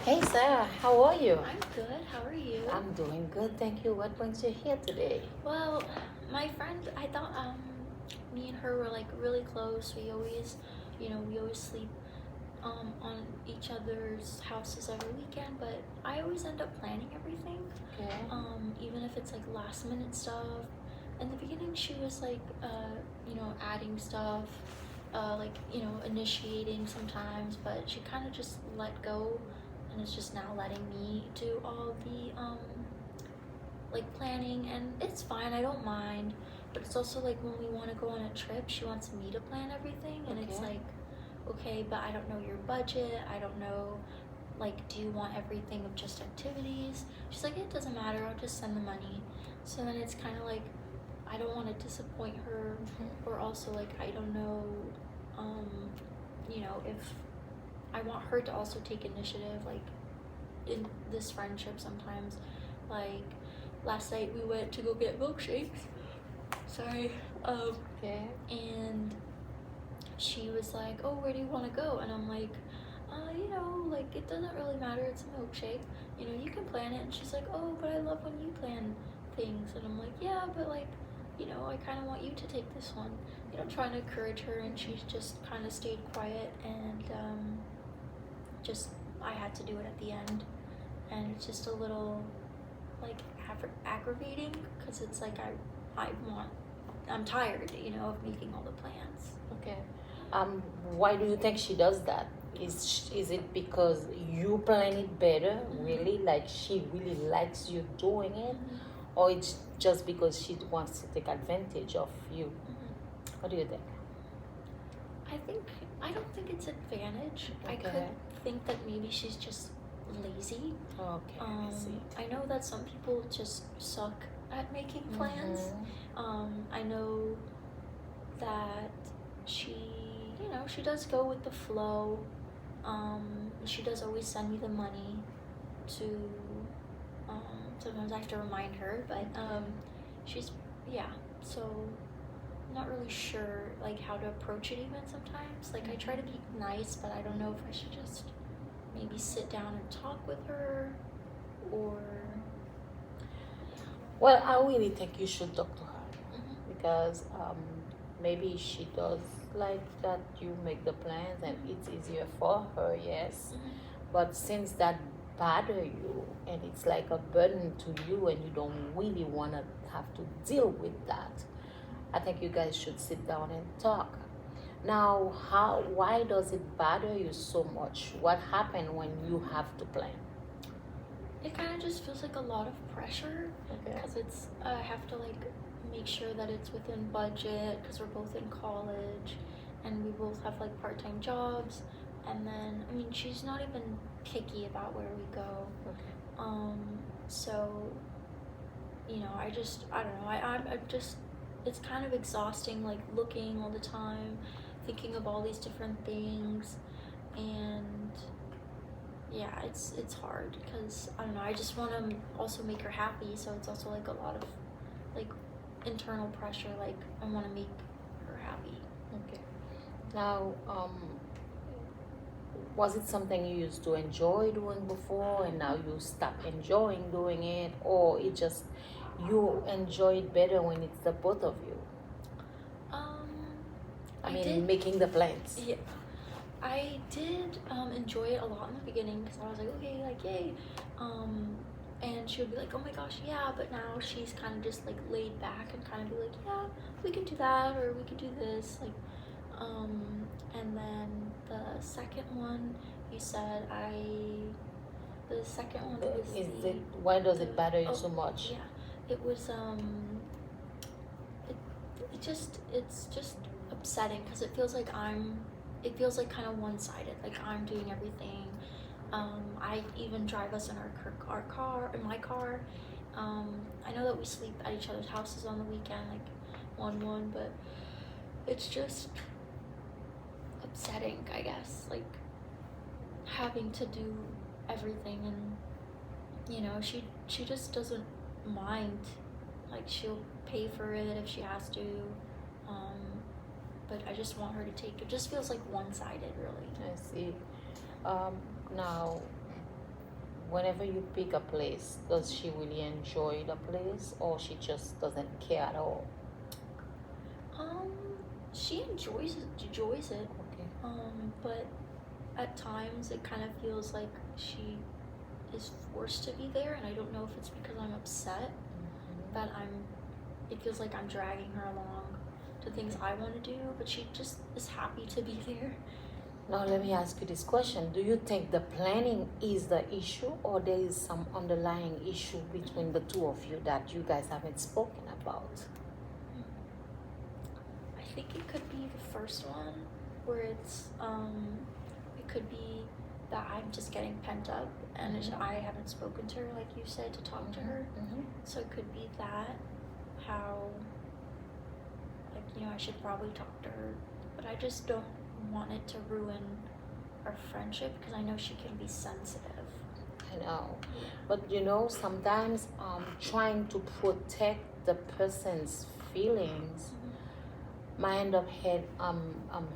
Hey Sarah, how are you? I'm good. How are you? I'm doing good, thank you. What brings you here today? Well, my friend, I thought me and her were like really close. We always sleep on each other's houses every weekend, but I always end up planning everything. Okay. Even if it's like last minute stuff. In the beginning, she was like adding stuff, initiating sometimes, but she kind of just let go, and is just now letting me do all the like planning, and it's fine. I don't mind, but it's also like when we want to go on a trip, she wants me to plan everything, and it's Okay. like, okay, but I don't know your budget. I don't know, like, do you want everything of just activities? She's like, it doesn't matter. I'll just send the money. So then it's kind of like I don't want to disappoint her, or also like I don't know, um, if I want her to also take initiative, like in this friendship sometimes, like last night we went to go get milkshakes. Sorry. Okay. And she was like, "Oh, where do you want to go?" And I'm like, like it doesn't really matter. It's a milkshake. You can plan it." And she's like, "Oh, but I love when you plan things." And I'm like, "Yeah, but like, I kind of want you to take this one." Trying to encourage her, and she's just kind of stayed quiet, and just I had to do it at the end, and it's just a little like aggravating because it's like I'm tired, of making all the plans. Okay. Why do you think she does that? Is it because you plan it better, really? Like she really likes you doing it, or it's just because she wants to take advantage of you? What do you think? I don't think it's advantage. I could Okay. think that maybe she's just lazy. Okay. I see. I know that some people just suck at making plans. I know that she does go with the flow. She does always send me the money to, sometimes I have to remind her, but she's, yeah, so I'm not really sure like how to approach it even sometimes. Like I try to be nice, but I don't know if I should just maybe sit down and talk with her, or Well, I really think you should talk to her because maybe she does like that you make the plans and it's easier for her, yes. But since that bother you and it's like a burden to you and you don't really want to have to deal with that, I think you guys should sit down and talk. Now, why does it bother you so much? What happened when you have to plan? it kind of just feels like a lot of pressure Okay. because I have to like make sure that it's within budget because we're both in college and we both have like part-time jobs, and then I mean she's not even picky about where we go. So I don't know, I'm just, it's kind of exhausting, like looking all the time, thinking of all these different things, and yeah, it's hard because I don't know. I just want to also make her happy, so it's also like a lot of like internal pressure. Like I want to make her happy. Okay. Now, was it something you used to enjoy doing before and now you stop enjoying doing it, or it just you enjoy it better when it's the both of you? Um, I I mean, did. making the plans. Yeah, I did enjoy it a lot in the beginning because I was like, okay, like yay, and she would be like, oh my gosh, yeah, but now she's kind of just like laid back and kind of be like, yeah, we could do that or we could do this, like, and then the second one, you said the second one was Why does it the- bother you oh, so much? yeah, it was it's just upsetting because it feels like kind of one-sided, like I'm doing everything. I even drive us in our car, in my car. I know that we sleep at each other's houses on the weekend, like one, but it's just upsetting, I guess, like having to do everything, and she just doesn't mind, like she'll pay for it if she has to, um, but I just want her to take it. Just feels like one-sided, really. I see. Um, Now, whenever you pick a place, does she really enjoy the place or she just doesn't care at all? Um, she enjoys it. Okay. But at times it kind of feels like she is forced to be there, and I don't know if it's because I'm upset that it feels like I'm dragging her along to things I want to do, but she just is happy to be there. Now let me ask you this question. Do you think the planning is the issue or there is some underlying issue between the two of you that you guys haven't spoken about? I think it could be the first one where it could be that I'm just getting pent up and I haven't spoken to her, like you said, to talk to her. So it could be that, how, like, I should probably talk to her, but I just don't want it to ruin our friendship because I know she can be sensitive. I know, but sometimes trying to protect the person's feelings might end up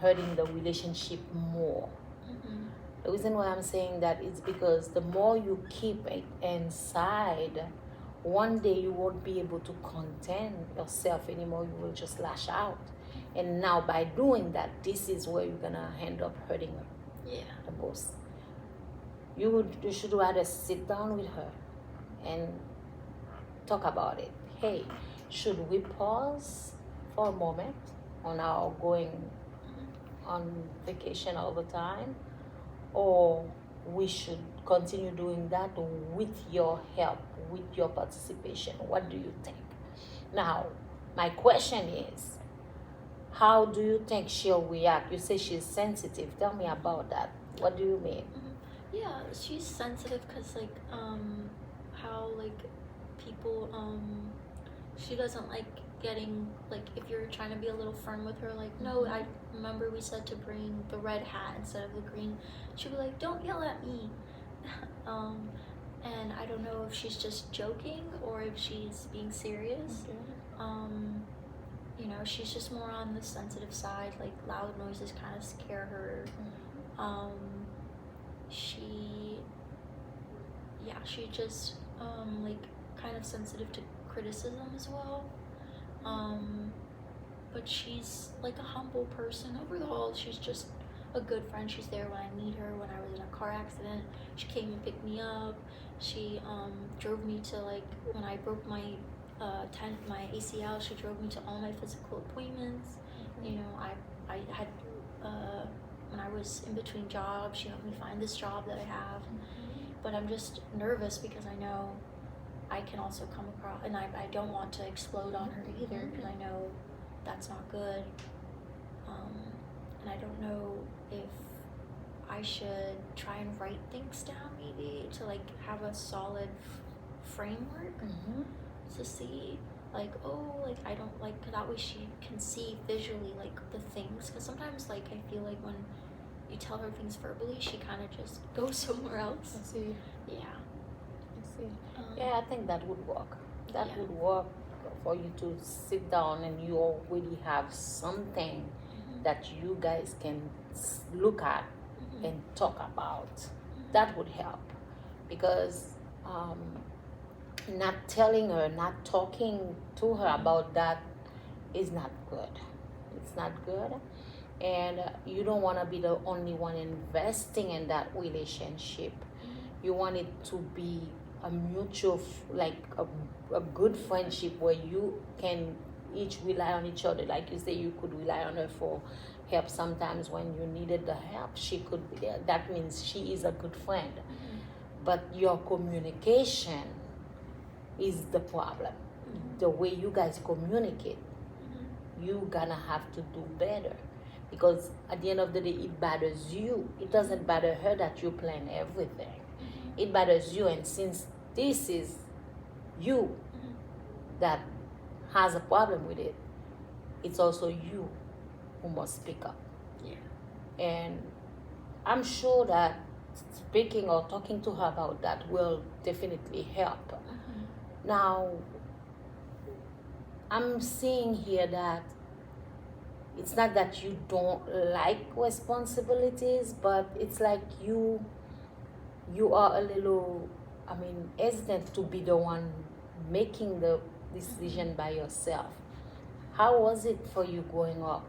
hurting the relationship more. The reason why I'm saying that is because the more you keep it inside, one day you won't be able to contain yourself anymore. You will just lash out. And now by doing that, this is where you're gonna end up hurting her the most. You should rather sit down with her and talk about it. Hey, should we pause for a moment on our going on vacation all the time? Or we should continue doing that with your help, with your participation? What do you think? Now, my question is, how do you think she'll react? You say she's sensitive. Tell me about that. What do you mean? Yeah, she's sensitive because how people she doesn't like getting if you're trying to be a little firm with her, no, I remember we said to bring the red hat instead of the green. She'd be like, don't yell at me. And I don't know if she's just joking or if she's being serious. She's just more on the sensitive side. Like loud noises kind of scare her. She just kind of sensitive to criticism as well. But she's like a humble person. Overall, she's just a good friend. She's there when I need her. When I was in a car accident, she came and picked me up. She drove me to when I broke my my ACL. She drove me to all my physical appointments. I had when I was in between jobs, she helped me find this job that I have. But I'm just nervous because I know I can also come across, and I don't want to explode on her either because I know that's not good. And I don't know if I should try and write things down maybe to have a solid framework to see I don't that way she can see visually the things, because sometimes I feel like when you tell her things verbally she kind of just goes somewhere else. I see. Yeah. I see. I think that would work. That would work for you to sit down and you already have something that you guys can look at and talk about. That would help, because not telling her, not talking to her about that is not good. It's not good. And you don't want to be the only one investing in that relationship. You want it to be a mutual, a good friendship where you can each rely on each other. Like you say, you could rely on her for help sometimes when you needed the help. She could be there. That means she is a good friend. But your communication is the problem. The way you guys communicate, you gonna have to do better, because at the end of the day it bothers you. It doesn't bother her that you plan everything. It bothers you, and since this is you that has a problem with it, it's also you who must speak up. And I'm sure that speaking or talking to her about that will definitely help. Now, I'm seeing here that it's not that you don't like responsibilities, but it's like you you are a little, I mean, hesitant to be the one making the decision by yourself. How was it for you growing up?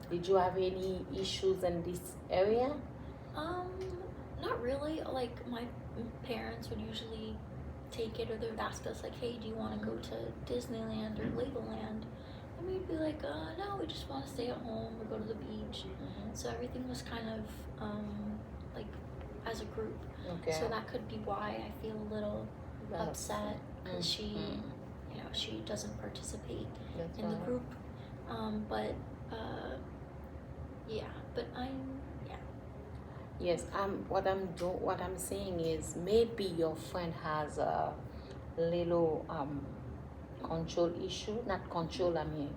Did you have any issues in this area? Um, Not really. Like my parents would usually take it, or they would ask us like, "Hey, do you want to go to Disneyland or Legoland?" And we'd be like, "No, we just want to stay at home or go to the beach." So everything was kind of like as a group. Okay. So that could be why I feel a little upset because she doesn't participate That's in the right. group. But yeah, but yeah. Yes, what I'm saying is maybe your friend has a little control issue. Not control, I mean,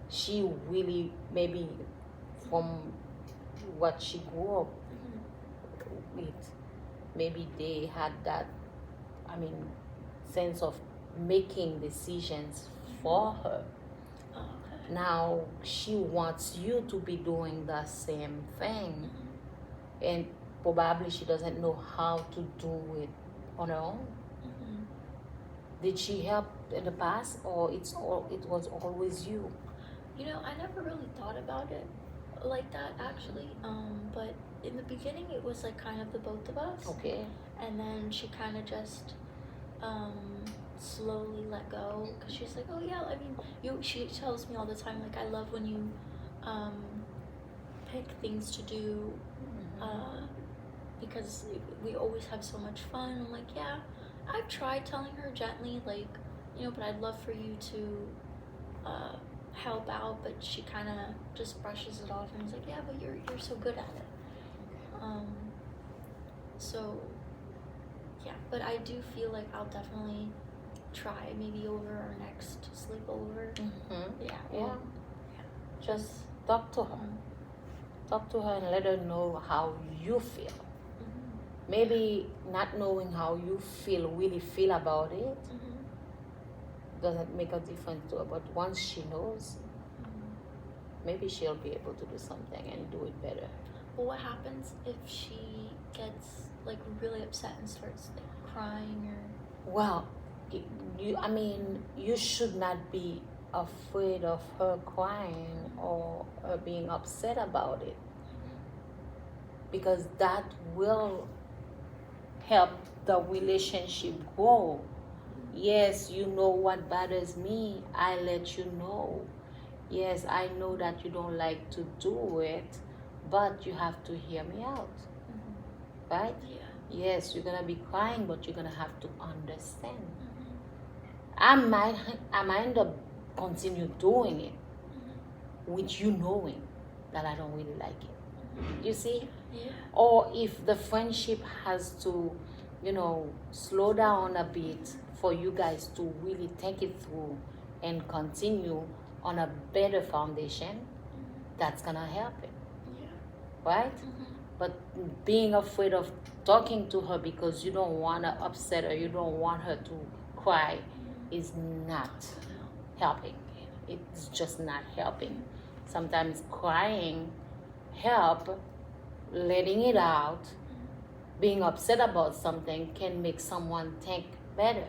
she really maybe from what she grew up with, maybe they had that, I mean, sense of making decisions for her. Oh, okay. Now she wants you to be doing the same thing, and probably she doesn't know how to do it on her own. Did she help in the past, or it was always you? You know, I never really thought about it like that actually. But in the beginning, it was like kind of the both of us, Okay. and then she kind of just slowly let go because she's like, "Oh yeah, I mean, She tells me all the time like, "I love when you pick things to do." Because we always have so much fun. I'm like, yeah, I've tried telling her gently, like, but I'd love for you to help out, but she kind of just brushes it off and is like, yeah, but you're so good at it. So yeah, but I do feel like I'll definitely try maybe over our next sleepover. Yeah. Yeah. Just talk to her. Talk to her and let her know how you feel. Maybe not knowing how you really feel about it doesn't make a difference to her, but once she knows, maybe she'll be able to do something and do it better. Well, what happens if she gets like really upset and starts like crying or? Well, you should not be afraid of her crying or her being upset about it, because that will help the relationship grow. Yes, you know what bothers me, I let you know. Yes, I know that you don't like to do it, but you have to hear me out. Right? Yeah. Yes, you're gonna be crying, but you're gonna have to understand. I might end up continue doing it with you knowing that I don't really like it. You see? Yeah. Or if the friendship has to, slow down a bit for you guys to really think it through and continue on a better foundation, that's gonna help it. Yeah. Right? But being afraid of talking to her because you don't want to upset her, you don't want her to cry, is not helping. It's just not helping. Sometimes crying help, letting it out, being upset about something can make someone think better.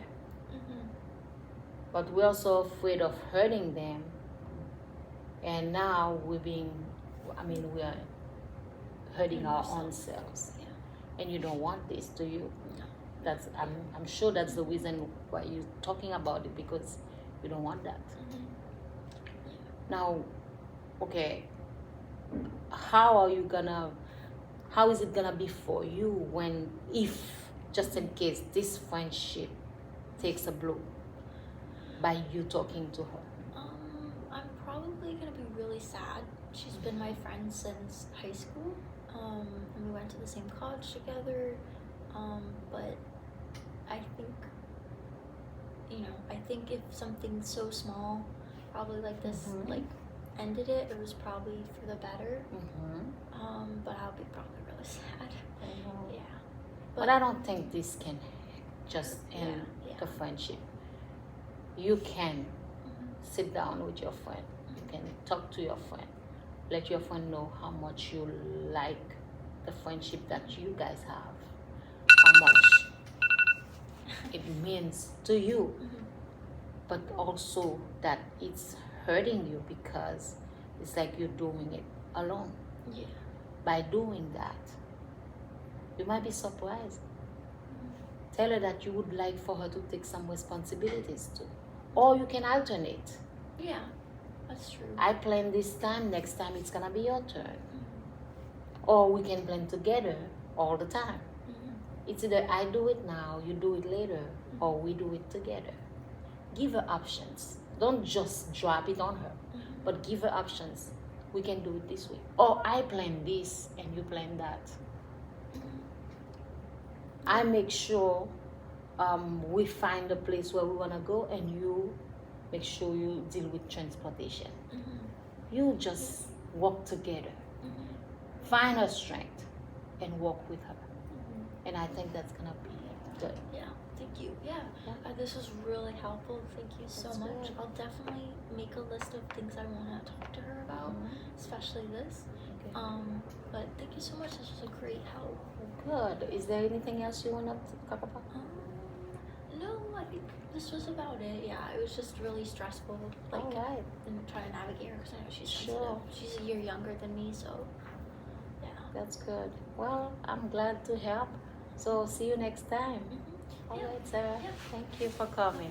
But we're also afraid of hurting them, and now we are hurting our own selves. And you don't want this, do you? No. I'm sure that's the reason why you're talking about it, because you don't want that. Now, okay, how is it gonna be for you if just in case this friendship takes a blow by you talking to her? I'm probably gonna be really sad. She's been my friend since high school. And we went to the same college together. But I think if something so small, probably like this, like ended it, it was probably for the better. But I'll be probably really sad. Yeah. But I don't think this can just end the friendship. You can sit down with your friend. You can talk to your friend. Let your friend know how much you like the friendship that you guys have. much it means to you, Mhm. but also that it's hurting you because it's like you're doing it alone. Yeah. By doing that, you might be surprised. Tell her that you would like for her to take some responsibilities too. Or you can alternate. Yeah. That's true. I plan this time, next time it's gonna be your turn. Mhm. Or we can plan together all the time. Mhm. It's either I do it now, you do it later, or we do it together. Give her options. Don't just drop it on her, Mhm. but give her options. We can do it this way. Or I plan this and you plan that. Mhm. I make sure we find a place where we want to go, and you make sure you deal with transportation. Mhm. You just work together. Mhm. Find her strength and work with her. Mhm. And I think that's going to be good. Yeah, thank you. Yeah, Yeah. this was really helpful. Thank you so That's much. good. I'll definitely make a list of things I want to talk to her about, Mhm. especially this. Okay. But thank you so much. This was a great help. Good. Is there anything else you want to talk about? No, I think this was about it. Yeah, it was just really stressful, like, All right. and trying to navigate her because I know she's Sure. sensitive. She's a year younger than me, so yeah. That's good. Well, I'm glad to help. So see you next time. Mhm. All Yeah. right, Sarah. Yeah. Thank you for coming.